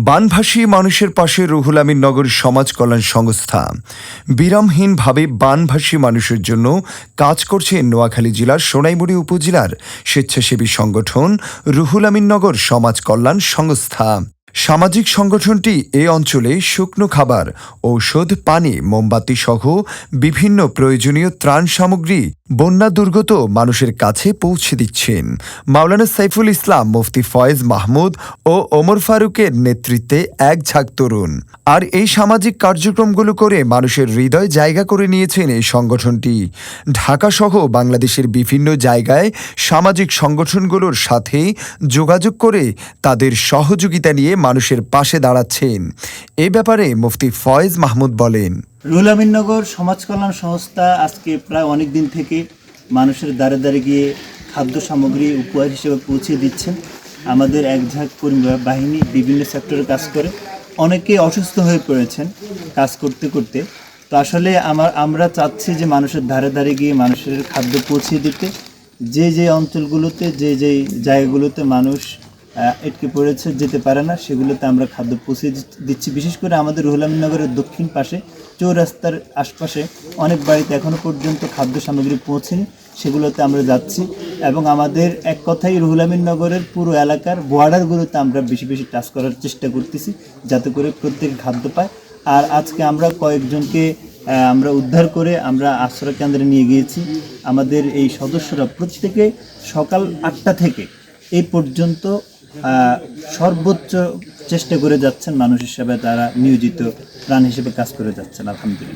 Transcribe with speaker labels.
Speaker 1: বানভাসী মানুষের পাশে রুহুল আমিন নগর সমাজ কল্যাণ সংস্থা বিরামহীনভাবে বানভাসী মানুষের জন্য কাজ করছে নোয়াখালী জেলার সোনাইমুড়ি উপজেলার স্বেচ্ছাসেবী সংগঠন রুহুল আমিন নগর সমাজ কল্যাণ সংস্থা। সামাজিক সংগঠনটি এ অঞ্চলে শুকনো খাবার, ঔষধ, পানি, মোমবাতি সহ বিভিন্ন প্রয়োজনীয় ত্রাণ সামগ্রী বন্যা দুর্গত মানুষের কাছে পৌঁছে দিচ্ছেন। মাওলানা সাইফুল ইসলাম, মুফতি ফয়েজ মাহমুদ ও ওমর ফারুকের নেতৃত্বে এক ঝাঁক তরুণ। আর এই সামাজিক কার্যক্রমগুলো করে মানুষের হৃদয় জায়গা করে নিয়েছেন এই সংগঠনটি। ঢাকাসহ বাংলাদেশের বিভিন্ন জায়গায় সামাজিক সংগঠনগুলোর সাথে যোগাযোগ করে তাদের সহযোগিতা নিয়ে মানুষের পাশে দাঁড়াচ্ছেন। এ ব্যাপারে মুফতি ফয়েজ মাহমুদ বলেন,
Speaker 2: রুহুল আমিন নগর সমাজ কল্যাণ সংস্থা আজকে প্রায় অনেক দিন থেকে মানুষের দ্বারে দ্বারে গিয়ে খাদ্য সামগ্রী উপহার হিসেবে পৌঁছে দিচ্ছেন। আমাদের এক ঝাঁক কর্মী বাহিনী বিভিন্ন সেক্টরে কাজ করে, অনেকে অসুস্থ হয়ে পড়েছেন কাজ করতে করতে। তো আসলে আমরা চাচ্ছি যে মানুষের ধারে ধারে গিয়ে মানুষের খাদ্য পৌঁছে দিতে। যে অঞ্চলগুলোতে যে জায়গাগুলোতে মানুষ আটকে পড়েছে, যেতে পারে না, সেগুলোতে আমরা খাদ্য পৌঁছে দিচ্ছি। বিশেষ করে আমাদের রুহুল আমিন নগরের দক্ষিণ পাশে চৌরাস্তার আশপাশে অনেক বাড়িতে এখনও পর্যন্ত খাদ্য সামগ্রী পৌঁছেনি, সেগুলোতে আমরা যাচ্ছি। এবং আমাদের এক কথাই রুহুল আমিন নগরের পুরো এলাকার বর্ডারগুলোতে আমরা বেশি বেশি টাচ করার চেষ্টা করতেছি, যাতে করে প্রত্যেকে খাদ্য পায়। আর আজকে আমরা কয়েকজনকে আমরা উদ্ধার করে আমরা আশ্রয় কেন্দ্রে নিয়ে গিয়েছি। আমাদের এই সদস্যরা প্রত্যেকে সকাল 8টা থেকে এই পর্যন্ত সর্বোচ্চ চেষ্টা করে যাচ্ছেন, মানুষ হিসেবে তারা নিয়োজিত প্রাণ হিসেবে কাজ করে যাচ্ছেন। আলহামদুলিল্লাহ।